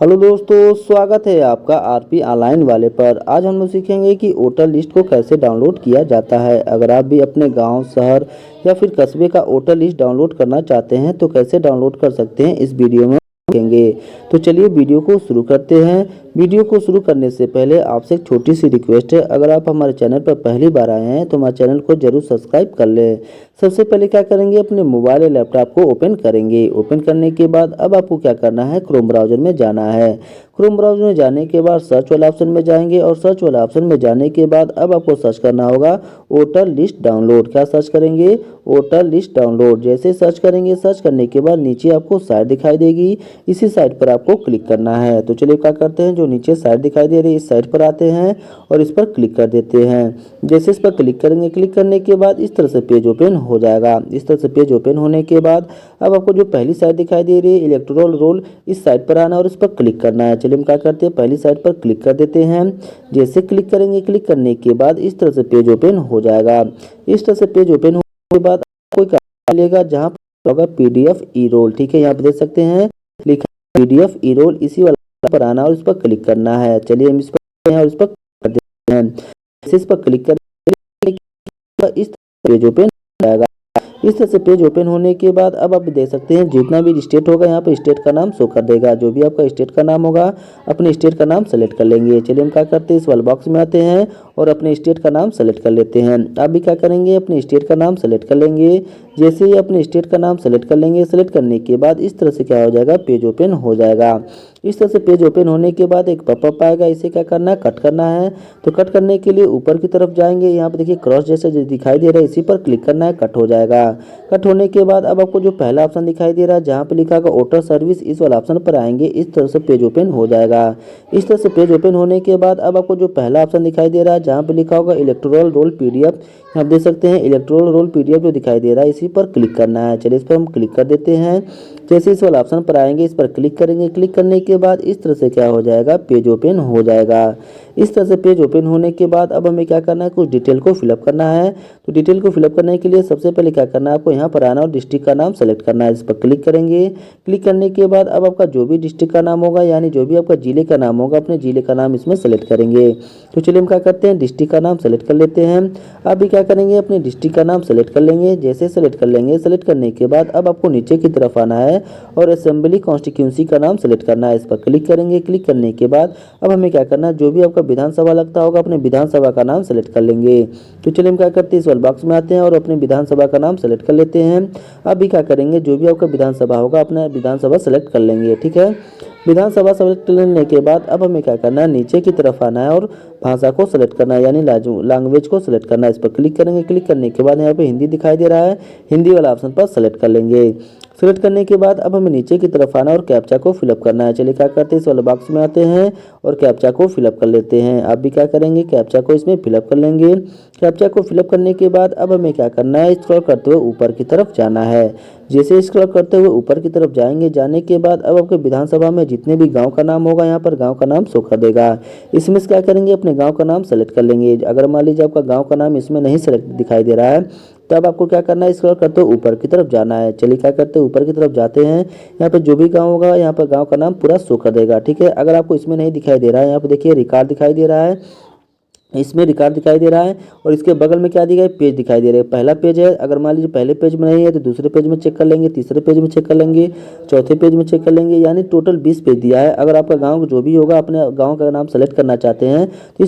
Hello दोस्तों, स्वागत है आपका आरपी ऑनलाइन वाले पर। आज हम लोग सीखेंगे कि वोटर लिस्ट को कैसे डाउनलोड किया जाता है। अगर आप भी अपने गांव, शहर या फिर कस्बे का वोटर लिस्ट डाउनलोड करना चाहते हैं तो कैसे डाउनलोड कर सकते हैं, इस वीडियो में सीखेंगे। तो चलिए वीडियो को शुरू करते हैं। वीडियो को शुरू करने से पहले आपसे एक छोटी सी रिक्वेस्ट है, अगर आप हमारे चैनल पर पहली बार आए हैं तो हमारे चैनल को जरूर सब्सक्राइब कर लें। सबसे पहले क्या करेंगे, अपने मोबाइल या लैपटॉप को ओपन करेंगे। ओपन करने के बाद अब आपको क्या करना है, क्रोम ब्राउज़र में जाना है। क्रोम ब्राउज़र में जाने के बाद सर्च वाला ऑप्शन में जाएंगे और सर्च वाला ऑप्शन में जाने के बाद अब आपको सर्च करना होगा वोटर लिस्ट डाउनलोड। क्या सर्च करेंगे, वोटर लिस्ट डाउनलोड। जैसे सर्च करेंगे, सर्च करने के बाद नीचे आपको साइट दिखाई देगी, इसी साइट पर आपको क्लिक करना है। तो चलिए क्या करते हैं, जो नीचे साइट दिखाई दे रही है इस साइट पर आते हैं और इस पर क्लिक कर देते हैं। जैसे इस पर क्लिक करेंगे, क्लिक करने के बाद इस तरह से पेज ओपन हो जाएगा। इस तरह से पेज ओपन होने के बाद अब आपको जो पहली साइट दिखाई दे रही है इलेक्टोरल रोल, इस साइट पर आना और इस पर क्लिक करना है। चलिए हम क्या करते हैं, पहली साइट पर क्लिक कर देते हैं। जैसे क्लिक करेंगे, क्लिक करने के बाद इस तरह से पेज ओपन हो जाएगा। इस तरह से पेज ओपन होने के बाद कोई मिलेगा जहाँ पर होगा पीडीएफ ई रोल। ठीक है, यहाँ पे देख सकते हैं लिखा पीडीएफ ई रोल, इसी वाला पर आना और इस पर क्लिक करना है। चलिए हम इस पर और इस पर कर देते हैं। इस पर क्लिक करेंगे, इस पेज ओपन हो जाएगा। इस तरह से पेज ओपन होने के बाद अब आप देख सकते हैं जितना भी स्टेट होगा यहाँ पे स्टेट का नाम शो कर देगा। जो भी आपका स्टेट का नाम होगा अपने स्टेट का नाम सेलेक्ट कर लेंगे। चलिए हम क्या करते हैं, इस वाले बॉक्स में आते हैं और अपने स्टेट का नाम सेलेक्ट कर लेते हैं। आप भी क्या करेंगे, अपने स्टेट का नाम सेलेक्ट कर लेंगे। जैसे ही अपने स्टेट का नाम सेलेक्ट कर लेंगे, सेलेक्ट करने के बाद इस तरह से क्या हो जाएगा, पेज ओपन हो जाएगा। इस तरह से पेज ओपन होने के बाद एक पॉपअप आएगा, इसे क्या करना है, कट करना है। तो कट करने के लिए ऊपर की तरफ जाएंगे, यहाँ पे देखिए क्रॉस जैसा जो दिखाई दे रहा है इसी पर क्लिक करना है, कट हो जाएगा। कट होने के बाद अब आपको जो पहला ऑप्शन दिखाई दे रहा है जहाँ पे लिखा होगा वोटर सर्विस, इस वाला ऑप्शन पर आएंगे। इस तरह से पेज ओपन हो जाएगा। इस तरह से पेज ओपन होने के बाद अब आपको जो पहला ऑप्शन दिखाई दे रहा है जहाँ पे लिखा होगा इलेक्टोरल रोल पीडीएफ, आप देख सकते हैं इलेक्टोरल रोल पीडीएफ जो दिखाई दे रहा है इसी पर क्लिक करना है। चलिए इस पर हम क्लिक कर देते हैं। जैसे इस वाला ऑप्शन पर आएंगे, इस पर क्लिक करेंगे। क्लिक करने के बाद इस तरह से क्या हो जाएगा, पेज ओपन हो जाएगा। इस तरह से पेज ओपन होने के बाद अब हमें क्या करना है, कुछ डिटेल को फिलअप करना है। तो डिटेल को फिलअप करने के लिए सबसे पहले क्या करना है, आपको यहाँ पर आना और डिस्ट्रिक्ट का नाम सेलेक्ट करना है। इस पर क्लिक करेंगे। क्लिक करने के बाद अब आपका जो भी डिस्ट्रिक्ट का नाम होगा यानी जो भी आपका जिले का नाम होगा अपने जिले का नाम इसमें सेलेक्ट करेंगे। तो चलिए हम क्या करते हैं, डिस्ट्रिक्ट का नाम सेलेक्ट कर लेते हैं। अब भी क्या करेंगे, अपने डिस्ट्रिक्ट का नाम सेलेक्ट कर लेंगे। जैसे सेलेक्ट कर लेंगे, सेलेक्ट करने के बाद अब आपको नीचे की तरफ आना है और असेंबली कॉन्स्टिट्यूंसी का नाम सेलेक्ट करना है। इस पर क्लिक करेंगे। क्लिक करने के बाद अब हमें क्या करना है, जो भी आपका विधानसभा लगता होगा अपने विधानसभा का नाम सेलेक्ट कर लेंगे। तो चलिए हम क्या करते हैं, इस वाले बॉक्स में आते हैं और अपने विधानसभा का नाम सेलेक्ट कर लेते हैं। अब भी क्या करेंगे, जो भी आपका विधानसभा होगा अपना विधानसभा सेलेक्ट कर लेंगे। ठीक है, विधानसभा सेलेक्ट करने के बाद अब हमें क्या करना है, नीचे की तरफ आना है और भाषा को सेलेक्ट करना है यानी लैंग्वेज को सेलेक्ट करना है। इस पर क्लिक करेंगे। क्लिक करने के बाद यहाँ पे हिंदी दिखाई दे रहा है, हिंदी वाला ऑप्शन पर सेलेक्ट कर लेंगे। सेलेक्ट करने के बाद अब हमें नीचे की तरफ आना और कैप्चा को फिलअप करना है। चलिए क्या करते हैं, इस वाले बॉक्स में आते हैं और कैप्चा को फिलअप कर लेते हैं। आप भी क्या करेंगे, कैप्चा को इसमें फिलअप कर लेंगे। कैप्चा को फिलअप करने के बाद अब हमें क्या करना है, स्क्रॉल करते हुए ऊपर की तरफ जाना है। जैसे स्क्रॉल करते हुए ऊपर की तरफ जाएंगे, जाने के बाद अब आपके विधानसभा में जितने भी गांव का नाम होगा यहाँ पर गांव का नाम शो कर देगा। इसमें से क्या करेंगे, अपने गांव का नाम सेलेक्ट कर लेंगे। अगर मान लीजिए आपका गांव का नाम इसमें नहीं सेलेक्ट दिखाई दे रहा है तो अब आपको क्या करना है, स्क्रॉल करते हुए ऊपर की तरफ जाना है। चलिए क्या करते हैं, ऊपर की तरफ जाते हैं। यहाँ पे जो भी गांव होगा यहाँ पर गांव का नाम पूरा शो कर देगा। ठीक है, अगर आपको इसमें नहीं दिखाई दे रहा है, यहाँ पे देखिए रिकॉर्ड दिखाई दे रहा है, इसमें रिकॉर्ड दिखाई दे रहा है और इसके बगल में क्या दिया है, पेज दिखाई दे रहा है। पहला पेज है, अगर मान लीजिए पहले पेज में नहीं है तो दूसरे पेज में चेक कर लेंगे, तीसरे पेज में चेक कर लेंगे, चौथे पेज में चेक कर लेंगे, यानी टोटल 20 पेज दिया है। अगर आपका गांव जो भी होगा अपने गांव का नाम सेलेक्ट करना चाहते हैं तो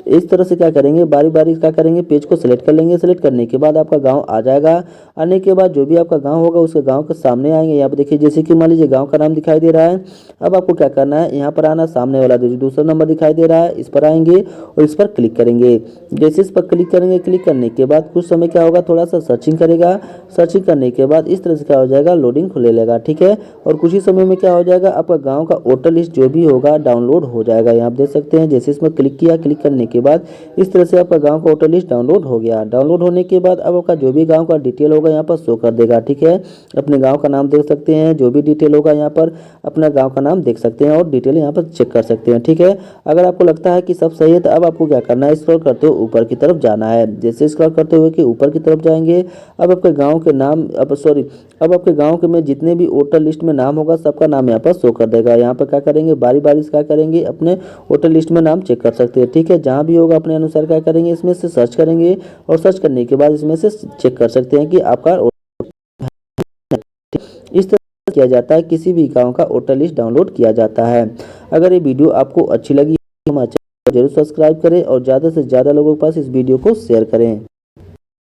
इस तरह से क्या करेंगे, बारी बारी क्या करेंगे, पेज को सिलेक्ट कर लेंगे। सिलेक्ट करने के बाद आपका गांव आ जाएगा। आने के बाद जो भी आपका गांव होगा उसके गांव के सामने आएंगे। यहाँ पे देखिए जैसे कि मान लीजिए गांव का नाम दिखाई दे रहा है। अब आपको क्या करना है, यहाँ पर आना, सामने वाला जो दूसरा नंबर दिखाई दे रहा है इस पर आएंगे और इस पर क्लिक करेंगे। जैसे इस पर क्लिक करेंगे, क्लिक करने के बाद कुछ समय क्या होगा, थोड़ा सा सर्चिंग करेगा। सर्चिंग करने के बाद इस तरह से क्या हो जाएगा, लोडिंग खुले लेगा। ठीक है, और कुछ ही समय में क्या हो जाएगा, आपका गाँव का वोटर लिस्ट जो भी होगा डाउनलोड हो जाएगा। यहाँ आप देख सकते हैं जैसे इसमें क्लिक किया, क्लिक करने के बाद इस तरह से आपका गांव का वोटर लिस्ट डाउनलोड हो गया। डाउनलोड होने के बाद अब आपका जो भी गांव का डिटेल होगा यहाँ पर शो कर देगा। ठीक है, अपने गांव का नाम देख सकते हैं, जो भी डिटेल होगा यहाँ पर अपना गांव का नाम देख सकते हैं और डिटेल यहाँ पर चेक कर सकते हैं। ठीक है, अगर आपको लगता है कि सब सही है तो अब आपको क्या करना है, स्क्रॉल करते हुए ऊपर की तरफ जाना है। जैसे स्क्रॉल करते हुए कि ऊपर की तरफ जाएंगे, अब आपके गांव के नाम अब आपके गांव के में जितने भी वोटर लिस्ट में नाम होगा सबका नाम यहाँ पर शो कर देगा। यहाँ पर क्या करेंगे, बारी बारी से क्या करेंगे, अपने वोटर लिस्ट में नाम चेक कर सकते हैं। ठीक है, जहाँ भी होगा अपने अनुसार क्या करेंगे, इसमें से सर्च करेंगे और सर्च करने के बाद इसमें से चेक कर सकते हैं कि आपका इस तरह से किया जाता है, किसी भी गांव का वोटर लिस्ट डाउनलोड किया जाता है। अगर ये वीडियो आपको अच्छी लगी हमारे चैनल को जरूर सब्सक्राइब करें और ज़्यादा से ज़्यादा लोगों के पास इस वीडियो को शेयर करें।